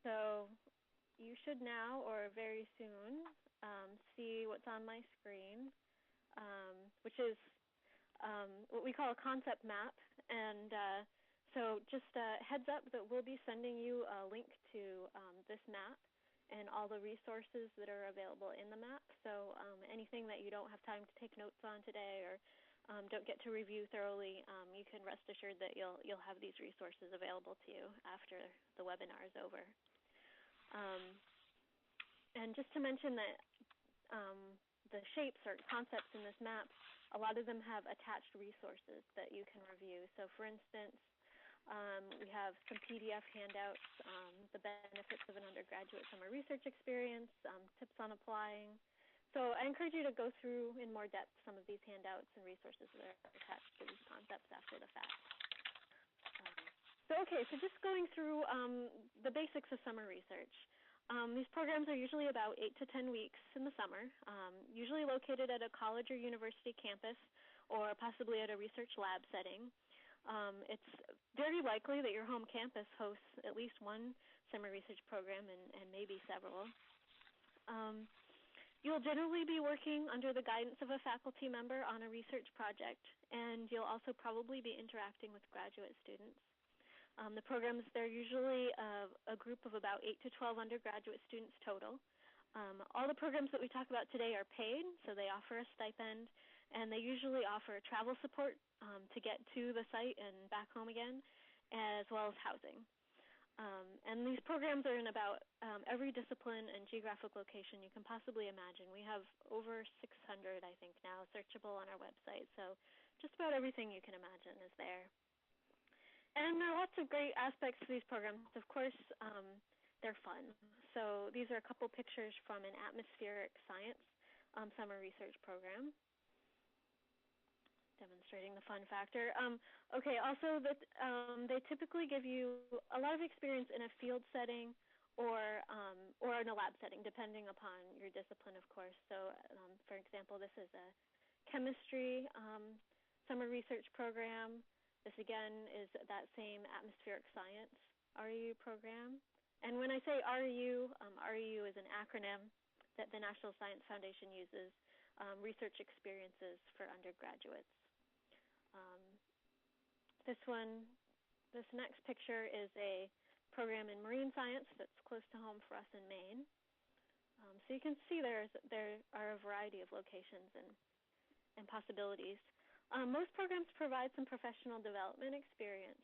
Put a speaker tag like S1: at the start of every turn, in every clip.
S1: So you should now, or very soon, see what's on my screen, which is what we call a concept map. And so just a heads up that we'll be sending you a link to this map and all the resources that are available in the map. So anything that you don't have time to take notes on today or don't get to review thoroughly, you can rest assured that you'll have these resources available to you after the webinar is over. And just to mention that the shapes or concepts in this map, a lot of them have attached resources that you can review. So for instance, we have some PDF handouts, the benefits of an undergraduate summer research experience, tips on applying. So I encourage you to go through in more depth some of these handouts and resources that are attached to these concepts after the fact. So just going through the basics of summer research. These programs are usually about 8 to 10 weeks in the summer, usually located at a college or university campus or possibly at a research lab setting. It's very likely that your home campus hosts at least one summer research program and maybe several. You'll generally be working under the guidance of a faculty member on a research project, and you'll also probably be interacting with graduate students. The programs, they're usually a group of about 8 to 12 undergraduate students total. All the programs that we talk about today are paid, so they offer a stipend, and they usually offer travel support to get to the site and back home again, as well as housing. And these programs are in about every discipline and geographic location you can possibly imagine. We have over 600, I think, now searchable on our website, so just about everything you can imagine is there. And there are lots of great aspects to these programs. Of course, they're fun. So these are a couple pictures from an atmospheric science summer research program, demonstrating the fun factor. Also, they typically give you a lot of experience in a field setting or in a lab setting, depending upon your discipline, of course. So, for example, this is a chemistry summer research program. This, again, is that same atmospheric science REU program. And when I say REU, REU is an acronym that the National Science Foundation uses, research experiences for undergraduates. This next picture is a program in marine science that's close to home for us in Maine. So you can see there are a variety of locations and possibilities. Most programs provide some professional development experience.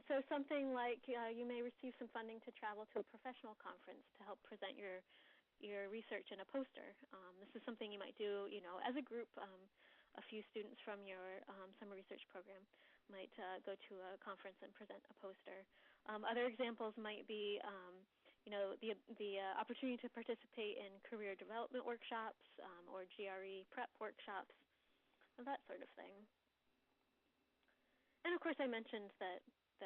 S1: So something like you may receive some funding to travel to a professional conference to help present your research in a poster. This is something you might do, as a group. A few students from your summer research program might go to a conference and present a poster. Other examples might be, the opportunity to participate in career development workshops or GRE prep workshops, that sort of thing. And of course, I mentioned that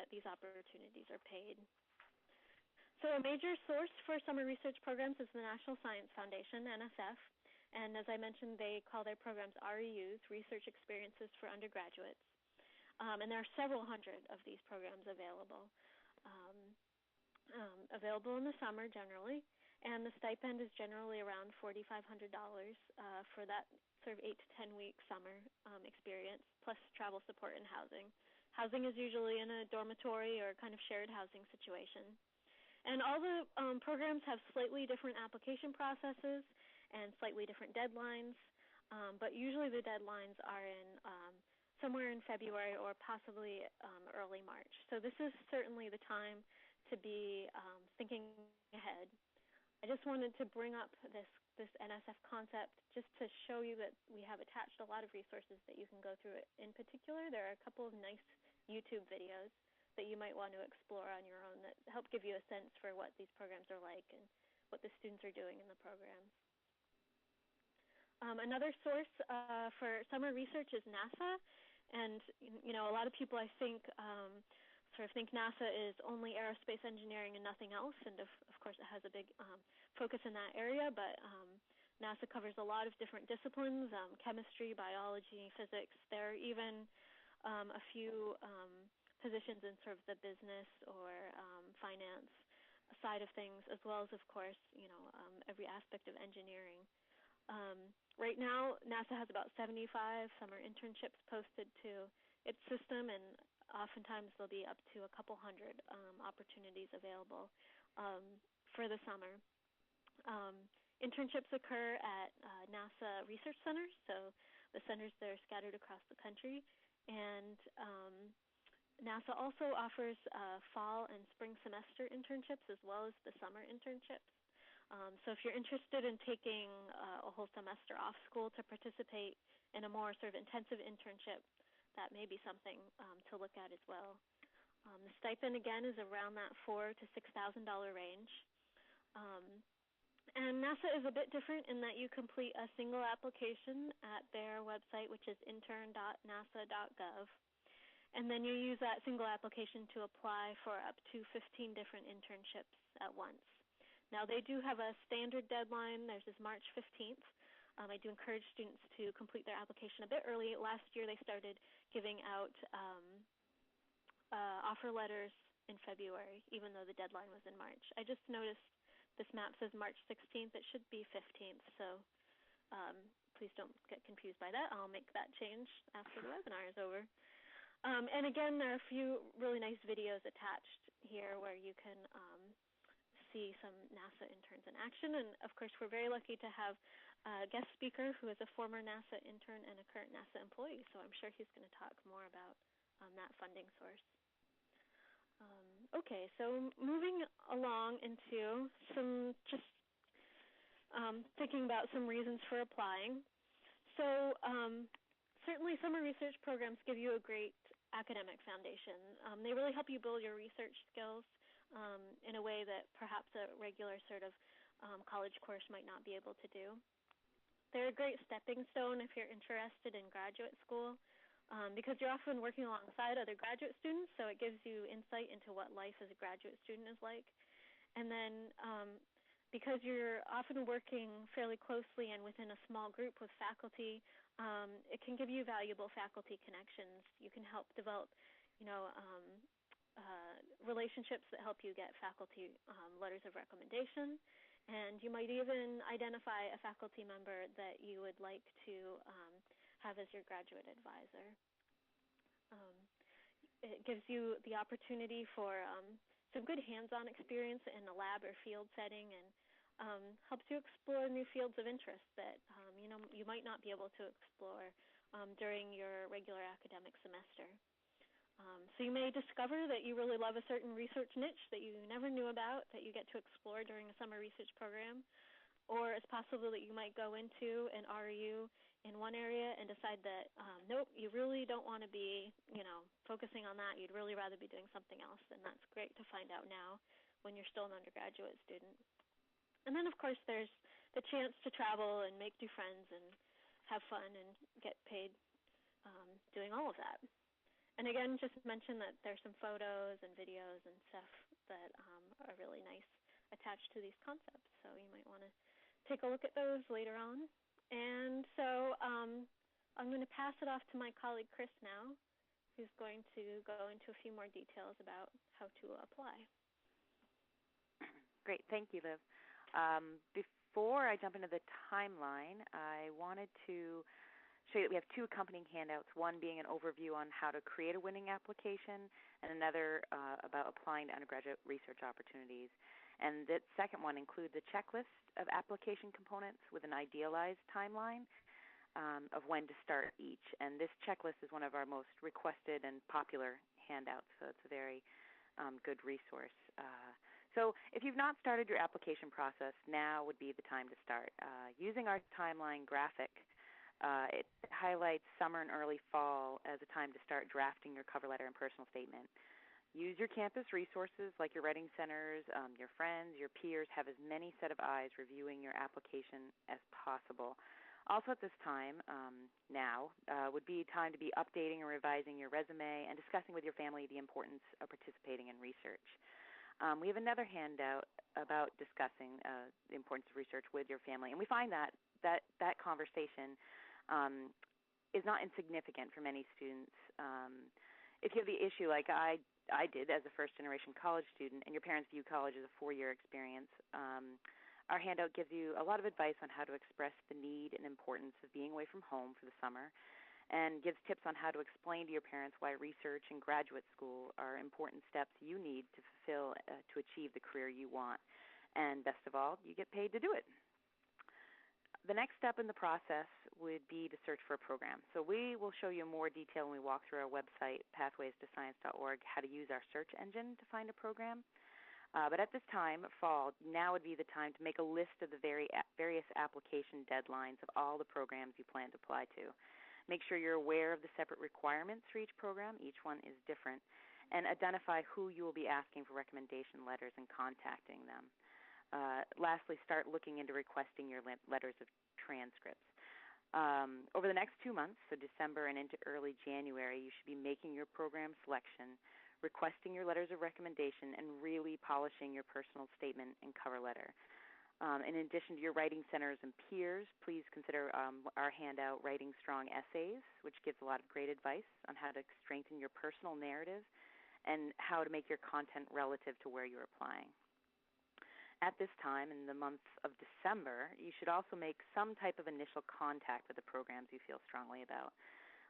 S1: these opportunities are paid. So a major source for summer research programs is the National Science Foundation, NSF. And as I mentioned, they call their programs REUs, Research Experiences for Undergraduates. And there are several hundred of these programs available in the summer generally. And the stipend is generally around $4,500 for that sort of 8 to 10 week summer experience, plus travel support and housing. Housing is usually in a dormitory or kind of shared housing situation. And all the programs have slightly different application processes and slightly different deadlines, but usually the deadlines are in somewhere in February or possibly early March. So this is certainly the time to be thinking ahead. I just wanted to bring up this NSF concept just to show you that we have attached a lot of resources that you can go through. In particular, there are a couple of nice YouTube videos that you might want to explore on your own that help give you a sense for what these programs are like and what the students are doing in the programs. Another source for summer research is NASA, and a lot of people, I think, sort of think NASA is only aerospace engineering and nothing else, and of course it has a big focus in that area, but NASA covers a lot of different disciplines, chemistry, biology, physics. There are even a few positions in sort of the business or finance side of things, as well as, of course, every aspect of engineering. Right now, NASA has about 75 summer internships posted to its system, and oftentimes there'll be up to a couple hundred opportunities available for the summer. Internships occur at NASA research centers, so the centers that are scattered across the country, and NASA also offers fall and spring semester internships as well as the summer internships. So if you're interested in taking a whole semester off school to participate in a more sort of intensive internship, that may be something to look at as well. The stipend, again, is around that $4,000 to $6,000 range. And NASA is a bit different in that you complete a single application at their website, which is intern.nasa.gov. And then you use that single application to apply for up to 15 different internships at once. Now, they do have a standard deadline. Theirs is March 15th. I do encourage students to complete their application a bit early. Last year, they started giving out offer letters in February, even though the deadline was in March. I just noticed this map says March 16th. It should be 15th, so please don't get confused by that. I'll make that change after the webinar is over. And again, there are a few really nice videos attached here where you can see some NASA interns in action. And of course, we're very lucky to have a guest speaker who is a former NASA intern and a current NASA employee, so I'm sure he's going to talk more about that funding source. Okay, so moving along into some just thinking about some reasons for applying. So certainly summer research programs give you a great academic foundation. They really help you build your research skills in a way that perhaps a regular sort of college course might not be able to do. They're a great stepping stone if you're interested in graduate school because you're often working alongside other graduate students, so it gives you insight into what life as a graduate student is like. And then because you're often working fairly closely and within a small group with faculty, it can give you valuable faculty connections. You can help develop, relationships that help you get faculty letters of recommendation, and you might even identify a faculty member that you would like to have as your graduate advisor. It gives you the opportunity for some good hands-on experience in a lab or field setting, and helps you explore new fields of interest that you might not be able to explore during your regular academic semester. So you may discover that you really love a certain research niche that you never knew about that you get to explore during a summer research program, or it's possible that you might go into an RU in one area and decide that, nope, you really don't want to be, focusing on that. You'd really rather be doing something else, and that's great to find out now when you're still an undergraduate student. And then, of course, there's the chance to travel and make new friends and have fun and get paid doing all of that. And again, just mention that there's some photos and videos and stuff that are really nice attached to these concepts. So you might want to take a look at those later on. And so I'm going to pass it off to my colleague Chris now, who's going to go into a few more details about how to apply.
S2: Great. Thank you, Liv. Before I jump into the timeline, I wanted to show you that we have two accompanying handouts, one being an overview on how to create a winning application and another about applying to undergraduate research opportunities. And the second one includes a checklist of application components with an idealized timeline of when to start each. And this checklist is one of our most requested and popular handouts, so it's a very good resource. So if you've not started your application process, now would be the time to start. Using our timeline graphic, it highlights summer and early fall as a time to start drafting your cover letter and personal statement. Use your campus resources like your writing centers, your friends, your peers. Have as many set of eyes reviewing your application as possible. Also at this time, now, would be time to be updating or revising your resume and discussing with your family the importance of participating in research. We have another handout about discussing the importance of research with your family, and we find that conversation is not insignificant for many students. if you have the issue like I did as a first-generation college student, and your parents view college as a 4-year experience, our handout gives you a lot of advice on how to express the need and importance of being away from home for the summer, and gives tips on how to explain to your parents why research and graduate school are important steps you need to fulfill to achieve the career you want. And best of all, you get paid to do it. The next step in the process would be to search for a program. So we will show you more detail when we walk through our website, pathwaystoscience.org, how to use our search engine to find a program. But at this time, fall, now would be the time to make a list of the various application deadlines of all the programs you plan to apply to. Make sure you're aware of the separate requirements for each program. Each one is different. And identify who you will be asking for recommendation letters and contacting them. Lastly, start looking into requesting your letters of transcripts. Over the next 2 months, so December and into early January, you should be making your program selection, requesting your letters of recommendation, and really polishing your personal statement and cover letter. In addition to your writing centers and peers, please consider our handout, Writing Strong Essays, which gives a lot of great advice on how to strengthen your personal narrative and how to make your content relative to where you're applying. At this time, in the month of December, you should also make some type of initial contact with the programs you feel strongly about.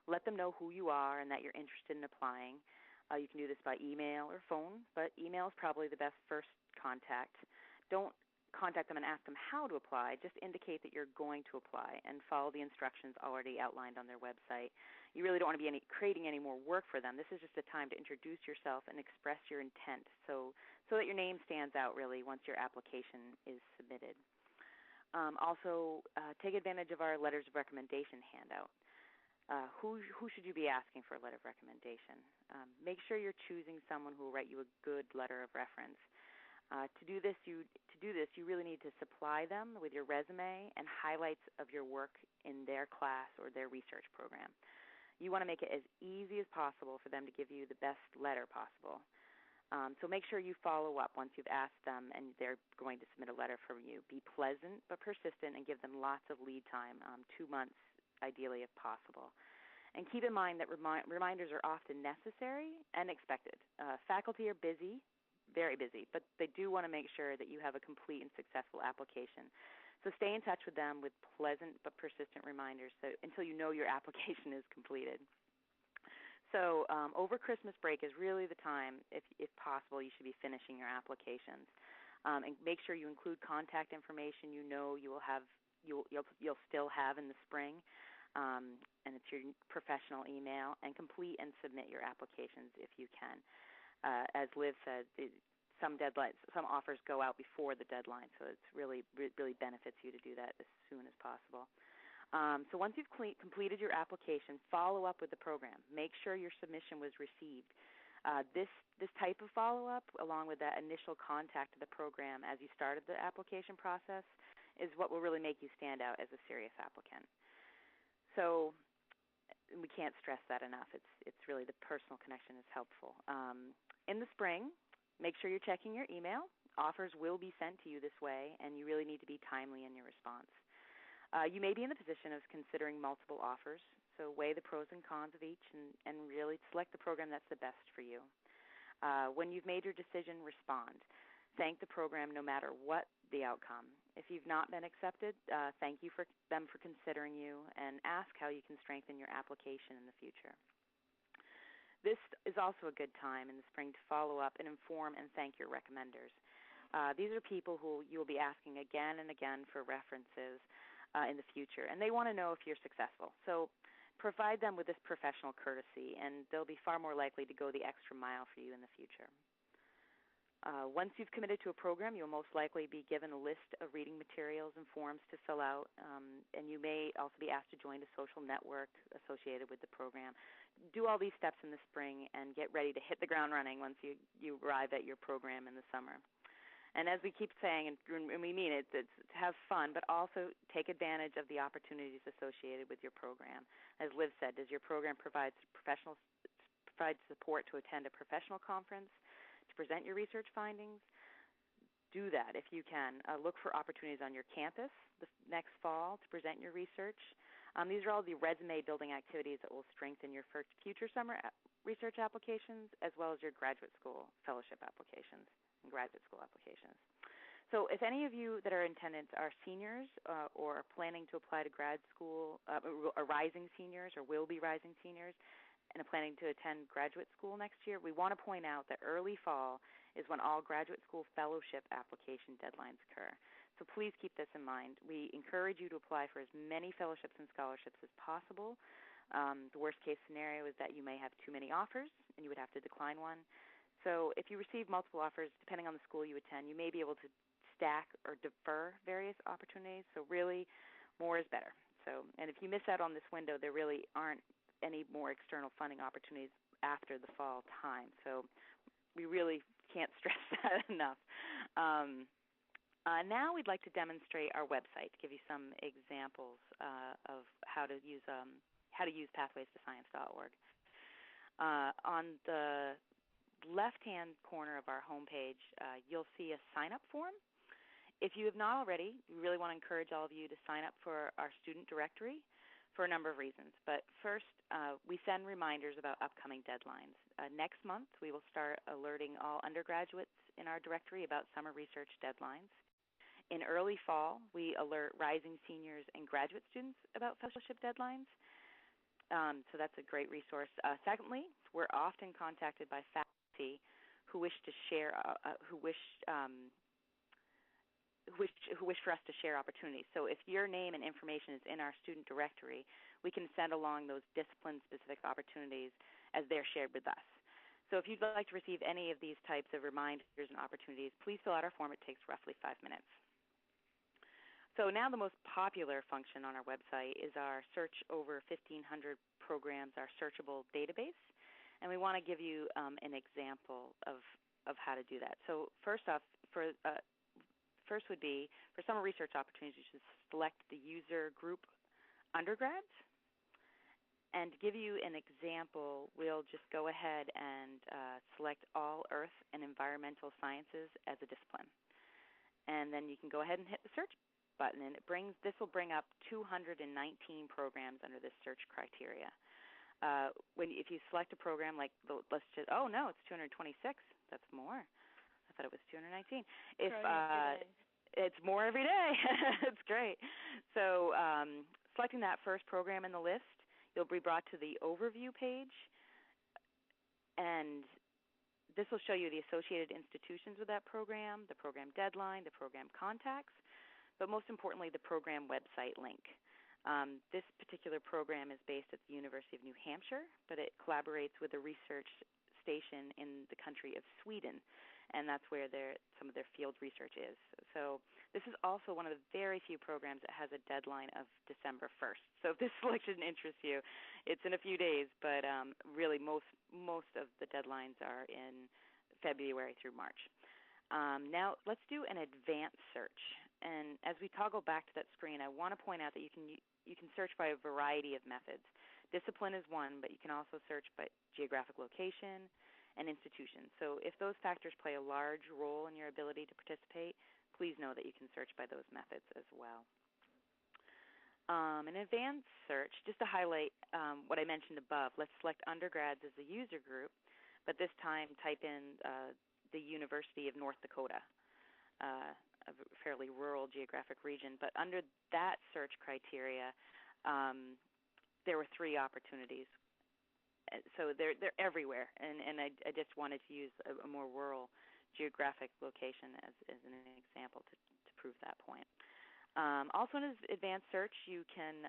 S2: Let them know who you are and that you're interested in applying. You can do this by email or phone, but email is probably the best first contact. Don't contact them and ask them how to apply. Just indicate that you're going to apply and follow the instructions already outlined on their website. You really don't want to be creating any more work for them. This is just a time to introduce yourself and express your intent so that your name stands out really once your application is submitted. Also, take advantage of our letters of recommendation handout. Who should you be asking for a letter of recommendation? Make sure you're choosing someone who will write you a good letter of reference. To do this, you really need to supply them with your resume and highlights of your work in their class or their research program. You want to make it as easy as possible for them to give you the best letter possible. So make sure you follow up once you've asked them and they're going to submit a letter from you. Be pleasant but persistent and give them lots of lead time, 2 months ideally if possible. And keep in mind that reminders are often necessary and expected. Faculty are busy, very busy, but they do want to make sure that you have a complete and successful application. So stay in touch with them with pleasant but persistent reminders until you know your application is completed. So over Christmas break is really the time, if possible, you should be finishing your applications. And make sure you include contact information you'll still have in the spring, and it's your professional email, and complete and submit your applications if you can. As Liv said, some offers go out before the deadline, so it's really benefits you to do that as soon as possible. So once you've completed your application, follow up with the program. Make sure your submission was received. This type of follow-up, along with that initial contact of the program as you started the application process, is what will really make you stand out as a serious applicant. So we can't stress that enough. It's really the personal connection is helpful. In the spring, make sure you're checking your email. Offers will be sent to you this way, and you really need to be timely in your response. You may be in the position of considering multiple offers, so weigh the pros and cons of each and really select the program that's the best for you. When you've made your decision, respond. Thank the program no matter what the outcome. If you've not been accepted, thank you for them for considering you, and ask how you can strengthen your application in the future. This is also a good time in the spring to follow up and inform and thank your recommenders. These are people who you will be asking again and again for references in the future, and they want to know if you're successful. So provide them with this professional courtesy, and they'll be far more likely to go the extra mile for you in the future. Once you've committed to a program, you'll most likely be given a list of reading materials and forms to fill out, and you may also be asked to join a social network associated with the program. Do all these steps in the spring and get ready to hit the ground running once you arrive at your program in the summer. And as we keep saying, and we mean it, it's to have fun, but also take advantage of the opportunities associated with your program. As Liv said, does your program provide support to attend a professional conference, to present your research findings? Do that if you can. Look for opportunities on your campus next fall to present your research. These are all the resume building activities that will strengthen your future summer research applications, as well as your graduate school fellowship applications and graduate school applications. So if any of you that are in attendance are seniors or are planning to apply to grad school, are rising seniors or will be rising seniors, and are planning to attend graduate school next year, we want to point out that early fall is when all graduate school fellowship application deadlines occur. So please keep this in mind. We encourage you to apply for as many fellowships and scholarships as possible. The worst case scenario is that you may have too many offers and you would have to decline one. So if you receive multiple offers, depending on the school you attend, you may be able to stack or defer various opportunities. So really, more is better. So, and if you miss out on this window, there really aren't any more external funding opportunities after the fall time. So we really can't stress that enough. Now we'd like to demonstrate our website to give you some examples of how to use pathways2science.org. On the left-hand corner of our homepage, you'll see a sign-up form. If you have not already, we really want to encourage all of you to sign up for our student directory for a number of reasons. But first, we send reminders about upcoming deadlines. Next month, we will start alerting all undergraduates in our directory about summer research deadlines. In early fall, we alert rising seniors and graduate students about fellowship deadlines. So that's a great resource. Secondly, we're often contacted by faculty who wish to share, who wish for us to share opportunities. So if your name and information is in our student directory, we can send along those discipline-specific opportunities as they're shared with us. So if you'd like to receive any of these types of reminders and opportunities, please fill out our form. It takes roughly 5 minutes. So now the most popular function on our website is our search over 1,500 programs, our searchable database. And we want to give you an example of how to do that. So first off, first would be for summer research opportunities, you should select the user group undergrads. And to give you an example, we'll just go ahead and select all earth and environmental sciences as a discipline. And then you can go ahead and hit the search button, and this will bring up 219 programs under this search criteria. If you select a program like, let's just, oh no, it's 226. That's more. I thought it was 219. It's more every day. It's great. So selecting that first program in the list, you'll be brought to the overview page, and this will show you the associated institutions with that program, the program deadline, the program contacts, but most importantly, the program website link. This particular program is based at the University of New Hampshire, but it collaborates with a research station in the country of Sweden, and that's where some of their field research is. So this is also one of the very few programs that has a deadline of December 1st. So if this selection interests you, it's in a few days, but really most of the deadlines are in February through March. Now let's do an advanced search. And as we toggle back to that screen, I want to point out that you can search by a variety of methods. Discipline is one, but you can also search by geographic location and institution. So if those factors play a large role in your ability to participate, please know that you can search by those methods as well. An advanced search, just to highlight what I mentioned above, let's select undergrads as the user group, but this time type in the University of North Dakota, a fairly rural geographic region. But under that search criteria, there were 3 opportunities. So they're everywhere, and I just wanted to use a more rural geographic location as an example to prove that point. Also in advanced search, you can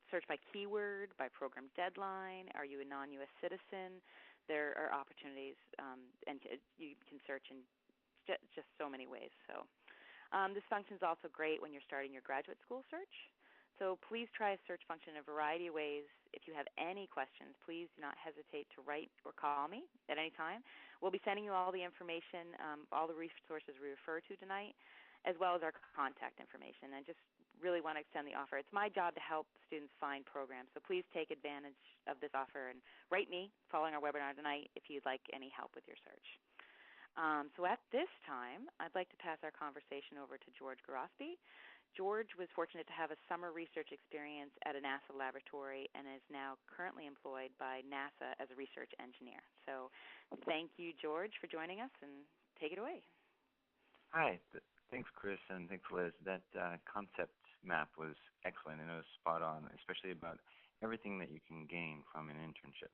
S2: search by keyword, by program deadline. Are you a non-U.S. citizen? There are opportunities, and you can search in just so many ways. So this function is also great when you're starting your graduate school search. So please try a search function in a variety of ways. If you have any questions, please do not hesitate to write or call me at any time. We'll be sending you all the information, all the resources we refer to tonight, as well as our contact information. I just really want to extend the offer. It's my job to help students find programs, so please take advantage of this offer and write me following our webinar tonight if you'd like any help with your search. So at this time, I'd like to pass our conversation over to George Garospi. George was fortunate to have a summer research experience at a NASA laboratory and is now currently employed by NASA as a research engineer. So thank you, George, for joining us, and take it away.
S3: Hi. Thanks, Chris, and thanks, Liz. That concept map was excellent, and it was spot on, especially about everything that you can gain from an internship.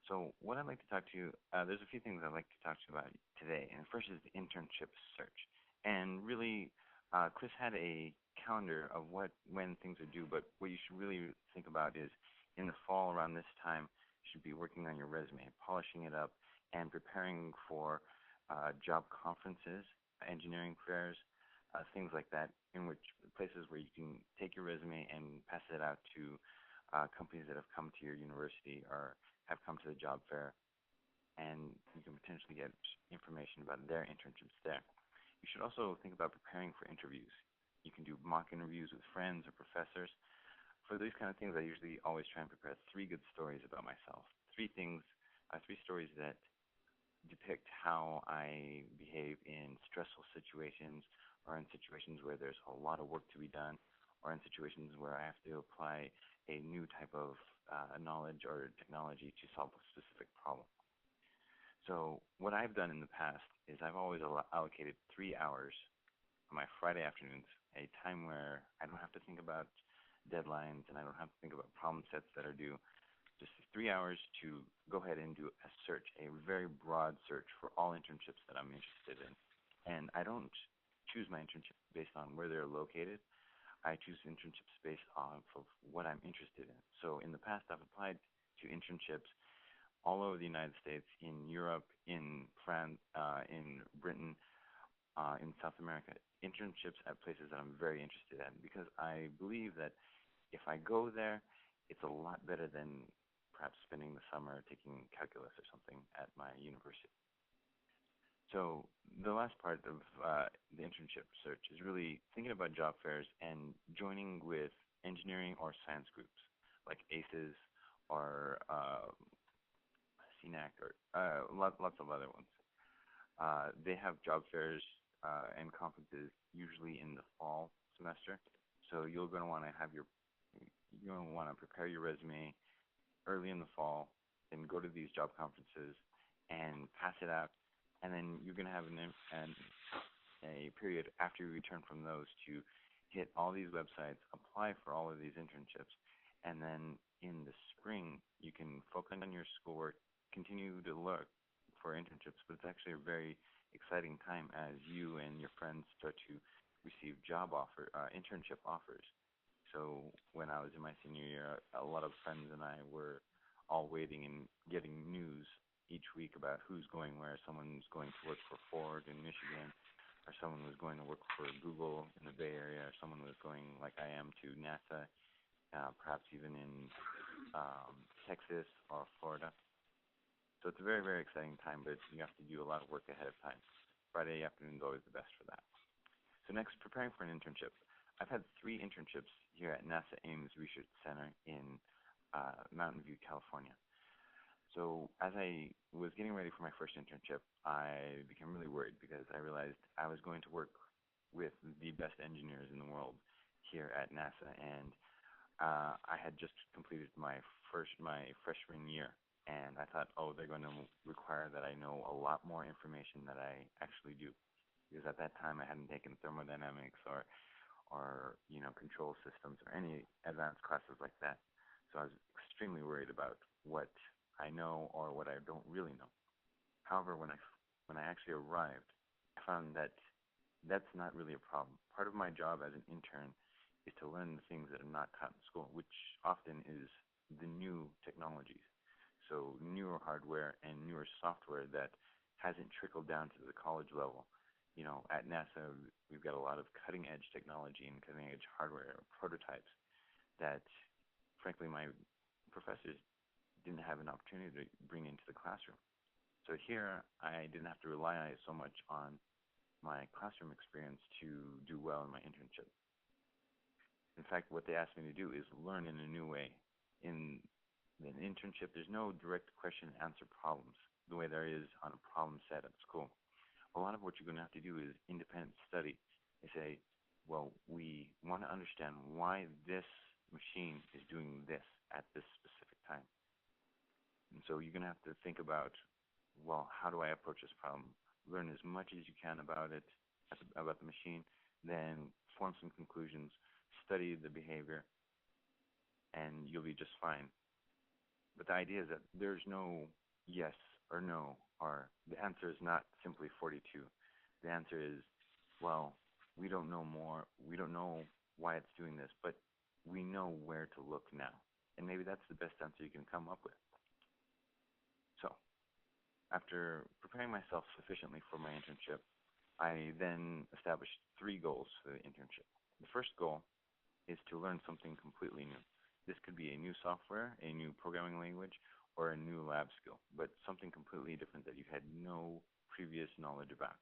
S3: So what I'd like to talk to you, there's a few things I'd like to talk to you about today. And first is the internship search. And really, Chris had a calendar of when things are due, but what you should really think about is in the fall around this time, you should be working on your resume, polishing it up, and preparing for job conferences, engineering fairs, things like that, in which places where you can take your resume and pass it out to companies that have come to your university or have come to the job fair, and you can potentially get information about their internships there. You should also think about preparing for interviews. You can do mock interviews with friends or professors. For these kind of things, I usually always try and prepare 3 good stories about myself. 3 stories that depict how I behave in stressful situations or in situations where there's a lot of work to be done or in situations where I have to apply a new type of knowledge or technology to solve a specific problem. So what I've done in the past is I've always allocated 3 hours on my Friday afternoons, a time where I don't have to think about deadlines and I don't have to think about problem sets that are due. Just 3 hours to go ahead and do a search, a very broad search for all internships that I'm interested in. And I don't choose my internships based on where they're located. I choose internships based off of what I'm interested in. So in the past, I've applied to internships all over the United States, in Europe, in France, in Britain, in South America, internships at places that I'm very interested in, because I believe that if I go there, it's a lot better than perhaps spending the summer taking calculus or something at my university. So the last part of the internship search is really thinking about job fairs and joining with engineering or science groups like ACES or CNAC or lots of other ones. They have job fairs and conferences usually in the fall semester. So you're going to want to prepare your resume early in the fall, then go to these job conferences and pass it out. And then you're going to have a period after you return from those to hit all these websites, apply for all of these internships, and then in the spring you can focus on your schoolwork, continue to look for internships, but it's actually a very exciting time as you and your friends start to receive internship offers. So when I was in my senior year, a lot of friends and I were all waiting and getting news each week about who's going where. Someone's going to work for Ford in Michigan, or someone was going to work for Google in the Bay Area, or someone was going, like I am, to NASA, perhaps even in Texas or Florida. So it's a very, very exciting time, but you have to do a lot of work ahead of time. Friday afternoon is always the best for that. So next, preparing for an internship. I've had 3 internships here at NASA Ames Research Center in Mountain View, California. So as I was getting ready for my first internship, I became really worried because I realized I was going to work with the best engineers in the world here at NASA, and I had just completed my freshman year, and I thought, they're going to require that I know a lot more information than I actually do, because at that time I hadn't taken thermodynamics or control systems or any advanced classes like that. So I was extremely worried about what I know or what I don't really know. However, when I actually arrived, I found that that's not really a problem. Part of my job as an intern is to learn the things that are not taught in school, which often is the new technologies. So newer hardware and newer software that hasn't trickled down to the college level. At NASA, we've got a lot of cutting-edge technology and cutting-edge hardware prototypes that, frankly, my professors didn't have an opportunity to bring into the classroom. So here, I didn't have to rely so much on my classroom experience to do well in my internship. In fact, what they asked me to do is learn in a new way. In an internship, there's no direct question and answer problems the way there is on a problem set at school. A lot of what you're going to have to do is independent study. They say, well, we want to understand why this machine is doing this at this specific time. And so you're going to have to think about, well, how do I approach this problem? Learn as much as you can about it, about the machine, then form some conclusions, study the behavior, and you'll be just fine. But the idea is that there's no yes or no, or the answer is not simply 42. The answer is, well, we don't know more, we don't know why it's doing this, but we know where to look now. And maybe that's the best answer you can come up with. So, after preparing myself sufficiently for my internship, I then established 3 goals for the internship. The first goal is to learn something completely new. This could be a new software, a new programming language, or a new lab skill, but something completely different that you had no previous knowledge about.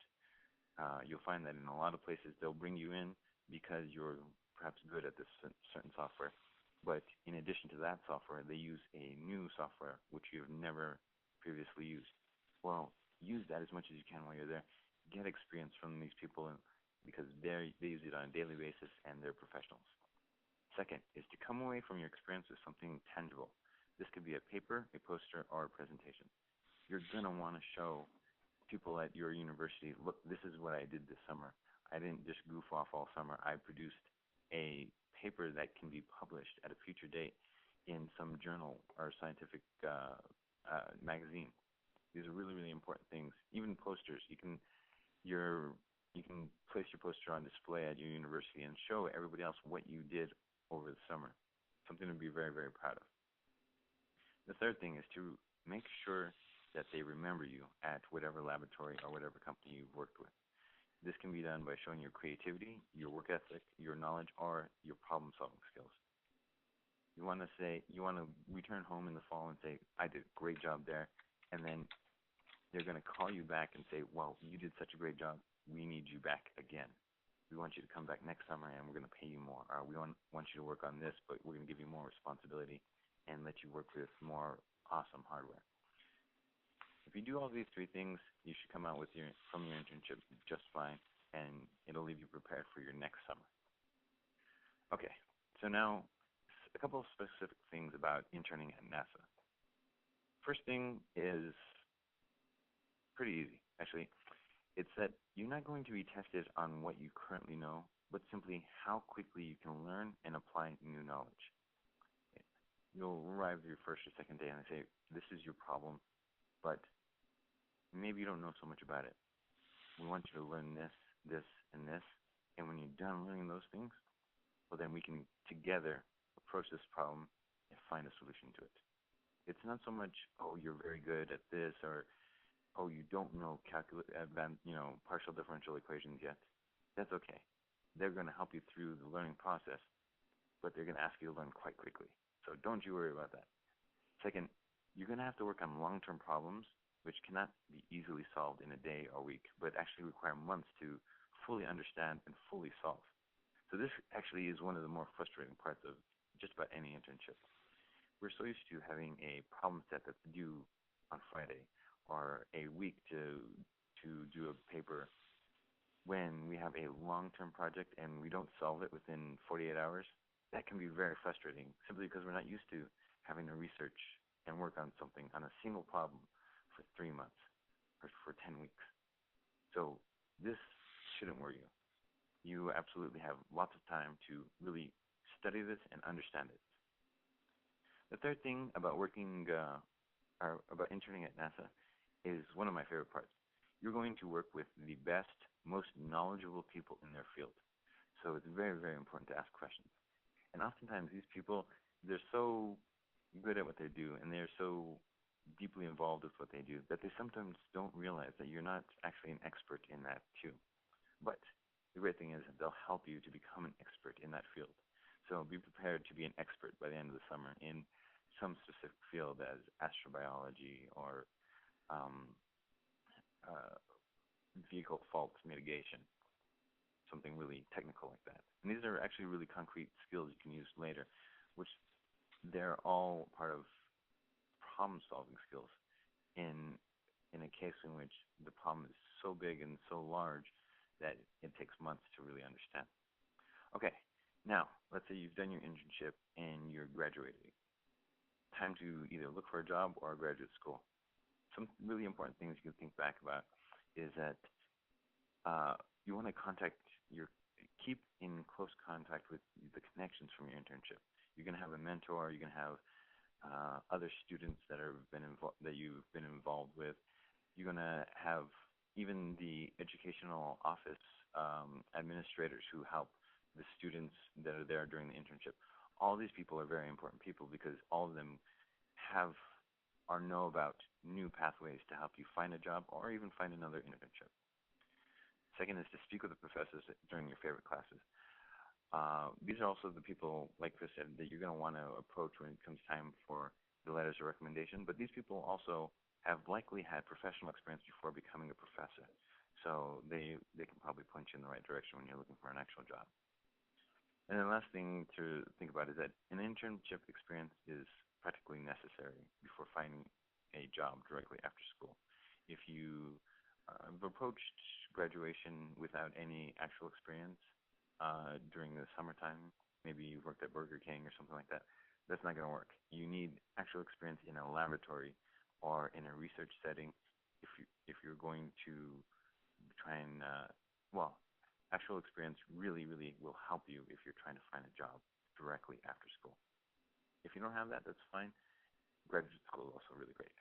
S3: You'll find that in a lot of places they'll bring you in because you're perhaps good at this certain software, but in addition to that software, they use a new software which you've never previously used. Well, use that as much as you can while you're there. Get experience from these people because they use it on a daily basis and they're professionals. Second is to come away from your experience with something tangible. This could be a paper, a poster, or a presentation. You're going to want to show people at your university, look, this is what I did this summer. I didn't just goof off all summer. I produced a paper that can be published at a future date in some journal or scientific magazine. These are really, really important things. Even posters, you can place your poster on display at your university and show everybody else what you did over the summer. Something to be very, very proud of. The third thing is to make sure that they remember you at whatever laboratory or whatever company you've worked with. This can be done by showing your creativity, your work ethic, your knowledge, or your problem-solving skills. You want to return home in the fall and say, I did a great job there, and then they're going to call you back and say, well, you did such a great job, we need you back again. We want you to come back next summer and we're going to pay you more. Or we want you to work on this, but we're going to give you more responsibility and let you work with more awesome hardware. If you do all these 3 things, you should come out from your internship just fine, and it'll leave you prepared for your next summer. Okay, so now a couple of specific things about interning at NASA. First thing is pretty easy, actually. It's that you're not going to be tested on what you currently know, but simply how quickly you can learn and apply new knowledge. You'll arrive your first or second day and they say, this is your problem, but maybe you don't know so much about it. We want you to learn this, this, and this, and when you're done learning those things, well, then we can together approach this problem and find a solution to it. It's not so much, oh, you're very good at this, or oh, you don't know partial differential equations yet. That's okay. They're going to help you through the learning process, but they're going to ask you to learn quite quickly. So don't you worry about that. Second, you're going to have to work on long-term problems, which cannot be easily solved in a day or week, but actually require months to fully understand and fully solve. So this actually is one of the more frustrating parts of just about any internship. We're so used to having a problem set that's due on Friday, or a week to do a paper, when we have a long-term project and we don't solve it within 48 hours. That can be very frustrating, simply because we're not used to having to research and work on something, on a single problem, for 3 months or for 10 weeks. So this shouldn't worry you. You absolutely have lots of time to really study this and understand it. The third thing about about interning at NASA is one of my favorite parts. You're going to work with the best, most knowledgeable people in their field. So it's very, very important to ask questions. And oftentimes these people, they're so good at what they do and they're so deeply involved with what they do that they sometimes don't realize that you're not actually an expert in that too. But the great thing is that they'll help you to become an expert in that field. So be prepared to be an expert by the end of the summer in some specific field as astrobiology or vehicle fault mitigation, something really technical like that. And these are actually really concrete skills you can use later, which they're all part of problem-solving skills in a case in which the problem is so big and so large that it takes months to really understand. Okay, now let's say you've done your internship and you're graduating. Time to either look for a job or graduate school. Some really important things you can think back about is that you want to keep in close contact with the connections from your internship. You're going to have a mentor. You're going to have other students that you've been involved with. You're going to have even the educational office administrators who help the students that are there during the internship. All these people are very important people because all of them have or know about new pathways to help you find a job or even find another internship. Second is to speak with the professors during your favorite classes. These are also the people, like Chris said, that you're going to want to approach when it comes time for the letters of recommendation. But these people also have likely had professional experience before becoming a professor. So they can probably point you in the right direction when you're looking for an actual job. And then the last thing to think about is that an internship experience is practically necessary before finding a job directly after school. If you have approached graduation without any actual experience during the summertime, maybe you've worked at Burger King or something like that, that's not going to work. You need actual experience in a laboratory or in a research setting if you're going to try and, actual experience really, really will help you if you're trying to find a job directly after school. If you don't have that, that's fine. Graduate school is also really great.